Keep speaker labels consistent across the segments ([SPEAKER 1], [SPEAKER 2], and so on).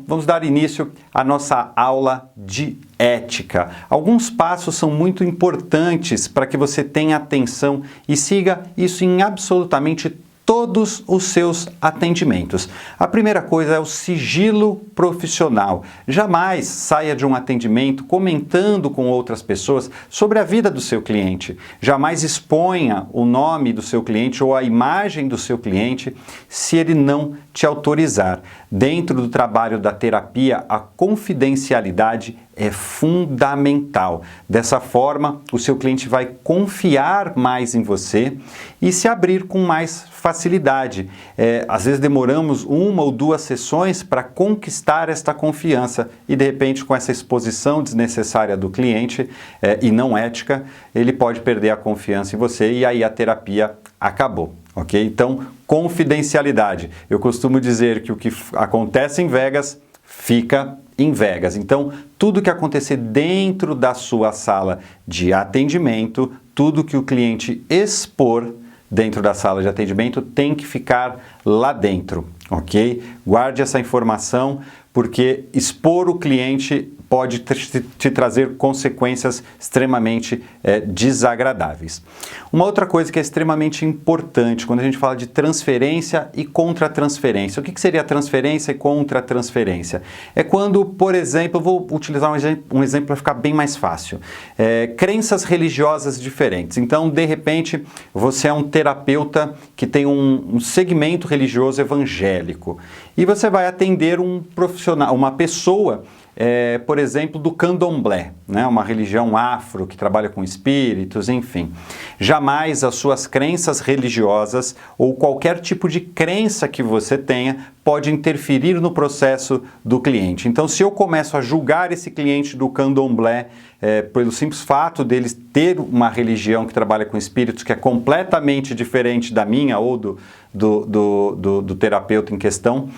[SPEAKER 1] Vamos dar início à nossa aula de ética. Alguns passos são muito importantes para que você tenha atenção e siga isso em absolutamente todos os seus atendimentos. A primeira coisa é o sigilo profissional. Jamais saia de um atendimento comentando com outras pessoas sobre a vida do seu cliente. Jamais exponha o nome do seu cliente ou a imagem do seu cliente se ele não te autorizar. Dentro do trabalho da terapia, a confidencialidade é fundamental. Dessa forma, o seu cliente vai confiar mais em você e se abrir com mais facilidade. Às vezes demoramos 1 ou 2 sessões para conquistar esta confiança e, de repente, com essa exposição desnecessária do cliente e não ética, ele pode perder a confiança em você e aí a terapia acabou. Ok? Então, confidencialidade. Eu costumo dizer que o que acontece em Vegas fica em Vegas. Então, tudo que acontecer dentro da sua sala de atendimento, tudo que o cliente expor dentro da sala de atendimento tem que ficar lá dentro, ok? Guarde essa informação, porque expor o cliente pode te trazer consequências extremamente desagradáveis. Uma outra coisa que é extremamente importante quando a gente fala de transferência e contra-transferência. O que seria transferência e contra-transferência? É quando, por exemplo, eu vou utilizar um exemplo para ficar bem mais fácil. Crenças religiosas diferentes. Então, de repente, você é um terapeuta que tem um segmento religioso evangélico e você vai atender um profissional, uma pessoa por exemplo, do candomblé, né? Uma religião afro que trabalha com espíritos, enfim. Jamais as suas crenças religiosas ou qualquer tipo de crença que você tenha pode interferir no processo do cliente. Então, se eu começo a julgar esse cliente do candomblé pelo simples fato dele ter uma religião que trabalha com espíritos que é completamente diferente da minha ou do terapeuta em questão,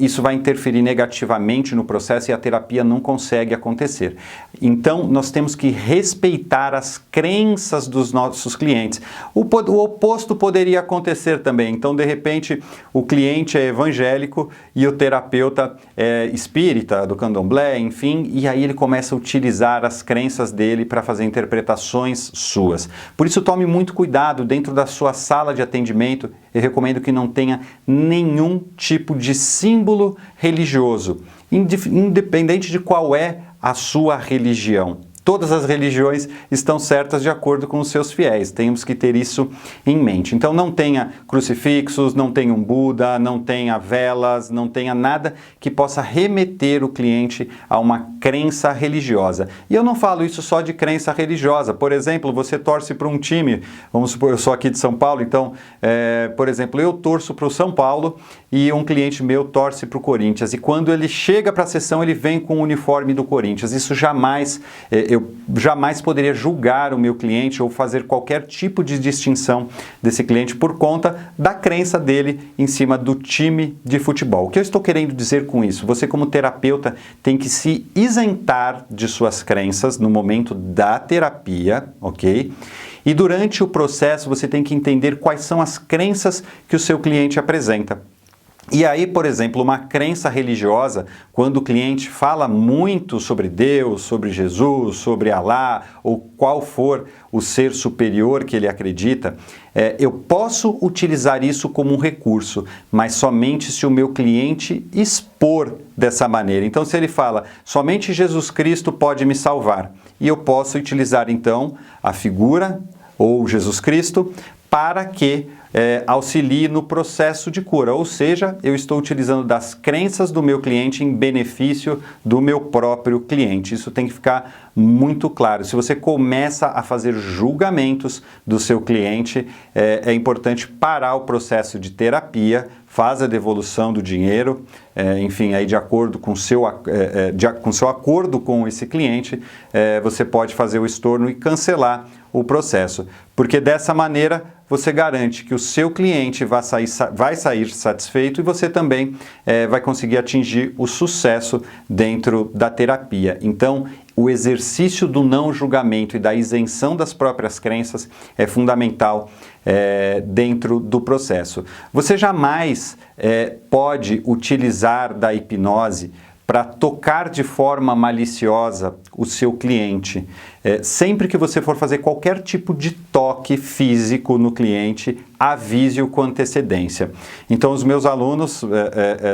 [SPEAKER 1] isso vai interferir negativamente no processo e a terapia não consegue acontecer. Então, nós temos que respeitar as crenças dos nossos clientes. O oposto poderia acontecer também. Então, de repente, o cliente é evangélico e o terapeuta é espírita, do candomblé, enfim, e aí ele começa a utilizar as crenças dele para fazer interpretações suas. Por isso, tome muito cuidado dentro da sua sala de atendimento. Eu recomendo que não tenha nenhum tipo de símbolo religioso, independente de qual é a sua religião. Todas as religiões estão certas de acordo com os seus fiéis. Temos que ter isso em mente. Então não tenha crucifixos, não tenha um Buda, não tenha velas, não tenha nada que possa remeter o cliente a uma crença religiosa. E eu não falo isso só de crença religiosa. Por exemplo, você torce para um time, vamos supor, eu sou aqui de São Paulo, então, por exemplo, eu torço para o São Paulo e um cliente meu torce para o Corinthians. E quando ele chega para a sessão, ele vem com o uniforme do Corinthians. Isso jamais... eu jamais poderia julgar o meu cliente ou fazer qualquer tipo de distinção desse cliente por conta da crença dele em cima do time de futebol. O que eu estou querendo dizer com isso? Você, como terapeuta, tem que se isentar de suas crenças no momento da terapia, ok? E durante o processo você tem que entender quais são as crenças que o seu cliente apresenta. E aí, por exemplo, uma crença religiosa, quando o cliente fala muito sobre Deus, sobre Jesus, sobre Alá, ou qual for o ser superior que ele acredita, eu posso utilizar isso como um recurso, mas somente se o meu cliente expor dessa maneira. Então, se ele fala, somente Jesus Cristo pode me salvar, e eu posso utilizar, então, a figura ou Jesus Cristo para que auxilie no processo de cura, ou seja, eu estou utilizando das crenças do meu cliente em benefício do meu próprio cliente. Isso tem que ficar muito claro. Se você começa a fazer julgamentos do seu cliente, é importante parar o processo de terapia, faz a devolução do dinheiro, enfim, aí de acordo com seu acordo com esse cliente, você pode fazer o estorno e cancelar o processo, porque dessa maneira você garante que o seu cliente vai sair satisfeito e você também vai conseguir atingir o sucesso dentro da terapia. Então, o exercício do não julgamento e da isenção das próprias crenças é fundamental dentro do processo. Você jamais pode utilizar da hipnose para tocar de forma maliciosa o seu cliente. Sempre que você for fazer qualquer tipo de toque físico no cliente, avise-o com antecedência. Então, os meus alunos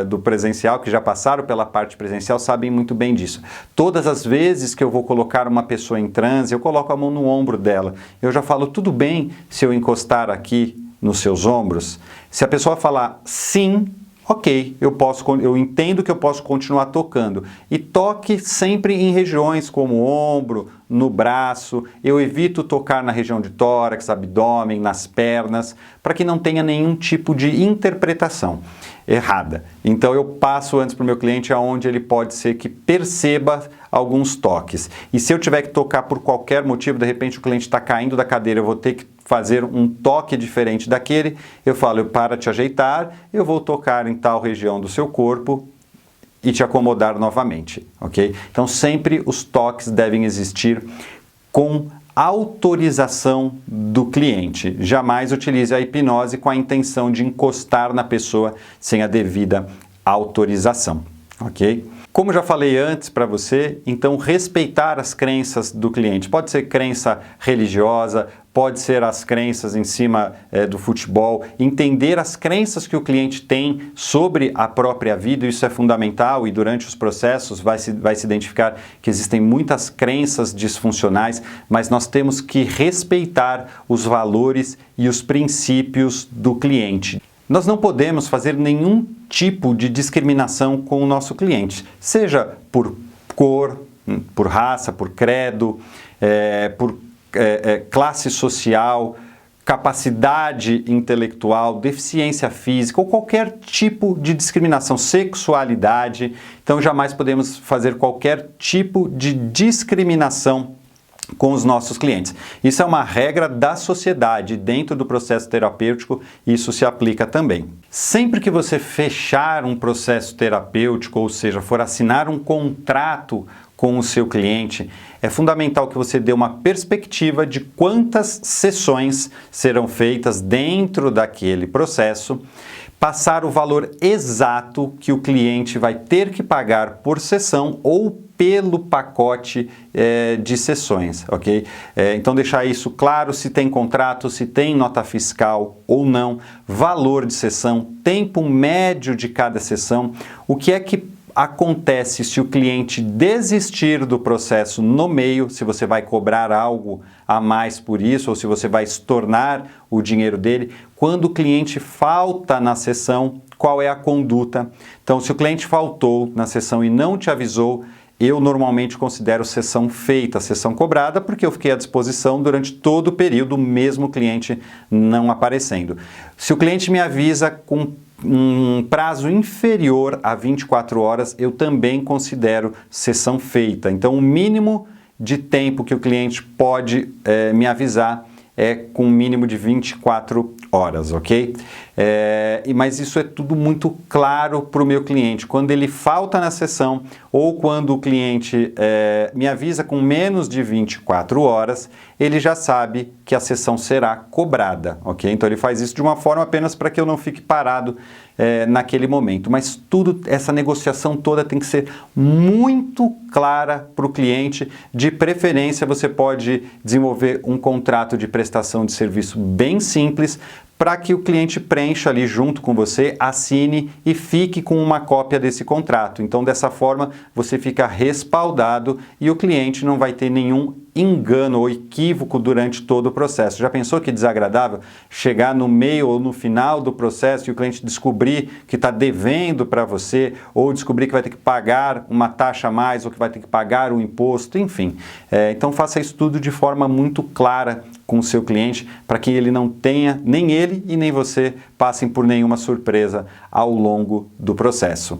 [SPEAKER 1] do presencial, que já passaram pela parte presencial, sabem muito bem disso. Todas as vezes que eu vou colocar uma pessoa em transe, eu coloco a mão no ombro dela. Eu já falo, tudo bem se eu encostar aqui nos seus ombros? Se a pessoa falar sim, ok, eu entendo que eu posso continuar tocando. E toque sempre em regiões como o ombro, no braço. Eu evito tocar na região de tórax, abdômen, nas pernas, para que não tenha nenhum tipo de interpretação errada. Então eu passo antes para o meu cliente aonde ele pode ser que perceba alguns toques. E se eu tiver que tocar por qualquer motivo, de repente o cliente está caindo da cadeira, eu vou ter que fazer um toque diferente daquele, eu falo, para te ajeitar, eu vou tocar em tal região do seu corpo e te acomodar novamente, ok? Então sempre os toques devem existir com autorização do cliente. Jamais utilize a hipnose com a intenção de encostar na pessoa sem a devida autorização, ok? Como já falei antes para você, então respeitar as crenças do cliente. Pode ser crença religiosa, pode ser as crenças em cima do futebol, entender as crenças que o cliente tem sobre a própria vida, isso é fundamental e durante os processos vai se identificar que existem muitas crenças disfuncionais, mas nós temos que respeitar os valores e os princípios do cliente. Nós não podemos fazer nenhum tipo de discriminação com o nosso cliente, seja por cor, por raça, por credo, por classe social, capacidade intelectual, deficiência física ou qualquer tipo de discriminação, sexualidade. Então jamais podemos fazer qualquer tipo de discriminação com os nossos clientes. Isso é uma regra da sociedade, dentro do processo terapêutico, isso se aplica também. Sempre que você fechar um processo terapêutico, ou seja, for assinar um contrato com o seu cliente, é fundamental que você dê uma perspectiva de quantas sessões serão feitas dentro daquele processo, passar o valor exato que o cliente vai ter que pagar por sessão ou pelo pacote de sessões, ok? Então deixar isso claro, se tem contrato, se tem nota fiscal ou não, valor de sessão, tempo médio de cada sessão, o que é que acontece se o cliente desistir do processo no meio, se você vai cobrar algo a mais por isso ou se você vai estornar o dinheiro dele. Quando o cliente falta na sessão, qual é a conduta? Então, se o cliente faltou na sessão e não te avisou, eu normalmente considero sessão feita, sessão cobrada, porque eu fiquei à disposição durante todo o período, mesmo o cliente não aparecendo. Se o cliente me avisa com um prazo inferior a 24 horas, eu também considero sessão feita. Então, o mínimo de tempo que o cliente pode me avisar é com um mínimo de 24 horas, ok? Mas isso é tudo muito claro para o meu cliente. Quando ele falta na sessão ou quando o cliente me avisa com menos de 24 horas, ele já sabe que a sessão será cobrada, ok? Então ele faz isso de uma forma apenas para que eu não fique parado naquele momento. Mas essa negociação toda tem que ser muito clara para o cliente. De preferência, você pode desenvolver um contrato de prestação de serviço bem simples para que o cliente preencha ali junto com você, assine e fique com uma cópia desse contrato. Então, dessa forma, você fica respaldado e o cliente não vai ter nenhum engano ou equívoco durante todo o processo. Já pensou que desagradável chegar no meio ou no final do processo e o cliente descobrir que está devendo para você ou descobrir que vai ter que pagar uma taxa a mais ou que vai ter que pagar o imposto, enfim. Então faça isso tudo de forma muito clara com o seu cliente para que ele não tenha, nem ele e nem você passem por nenhuma surpresa ao longo do processo.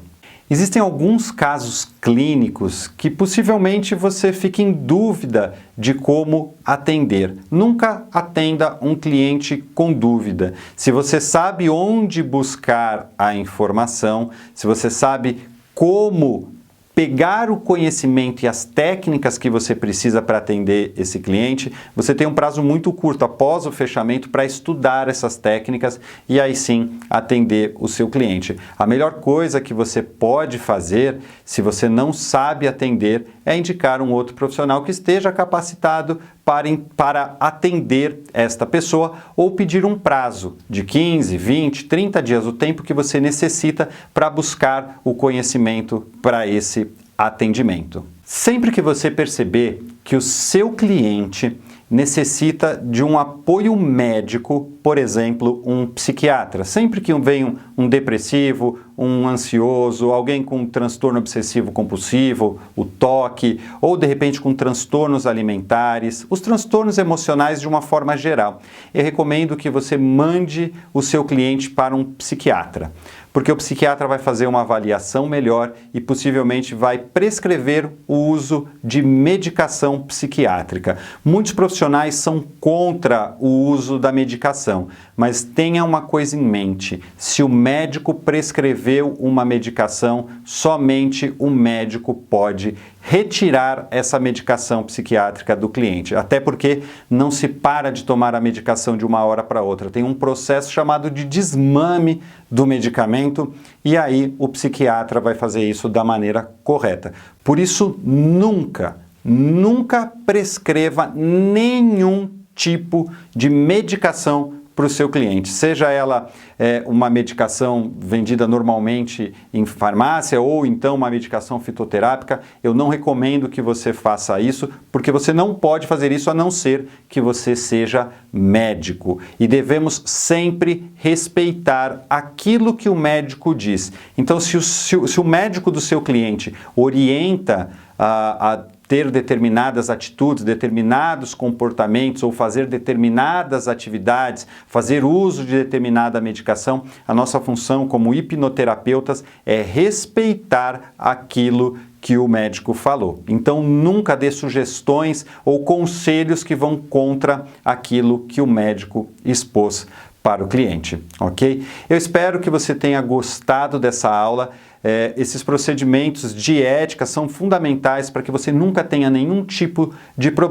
[SPEAKER 1] Existem alguns casos clínicos que possivelmente você fique em dúvida de como atender. Nunca atenda um cliente com dúvida. Se você sabe onde buscar a informação, se você sabe como pegar o conhecimento e as técnicas que você precisa para atender esse cliente, você tem um prazo muito curto após o fechamento para estudar essas técnicas e aí sim atender o seu cliente. A melhor coisa que você pode fazer, se você não sabe atender, é indicar um outro profissional que esteja capacitado para atender esta pessoa ou pedir um prazo de 15, 20, 30 dias, o tempo que você necessita para buscar o conhecimento para esse atendimento. Sempre que você perceber que o seu cliente necessita de um apoio médico, por exemplo, um psiquiatra. Sempre que vem um depressivo, um ansioso, alguém com transtorno obsessivo compulsivo, o TOC, ou de repente com transtornos alimentares, os transtornos emocionais de uma forma geral, eu recomendo que você mande o seu cliente para um psiquiatra, porque o psiquiatra vai fazer uma avaliação melhor e possivelmente vai prescrever o uso de medicação psiquiátrica. Muitos profissionais são contra o uso da medicação, mas tenha uma coisa em mente: se o médico prescreveu uma medicação, somente o médico pode retirar essa medicação psiquiátrica do cliente, até porque não se para de tomar a medicação de uma hora para outra. Tem um processo chamado de desmame do medicamento e aí o psiquiatra vai fazer isso da maneira correta. Por isso, nunca prescreva nenhum tipo de medicação para o seu cliente, seja ela uma medicação vendida normalmente em farmácia ou então uma medicação fitoterápica. Eu não recomendo que você faça isso, porque você não pode fazer isso a não ser que você seja médico. E devemos sempre respeitar aquilo que o médico diz. Então, se o médico do seu cliente orienta a ter determinadas atitudes, determinados comportamentos ou fazer determinadas atividades, fazer uso de determinada medicação, a nossa função como hipnoterapeutas é respeitar aquilo que o médico falou. Então, nunca dê sugestões ou conselhos que vão contra aquilo que o médico expôs para o cliente, ok? Eu espero que você tenha gostado dessa aula. Esses procedimentos de ética são fundamentais para que você nunca tenha nenhum tipo de problema.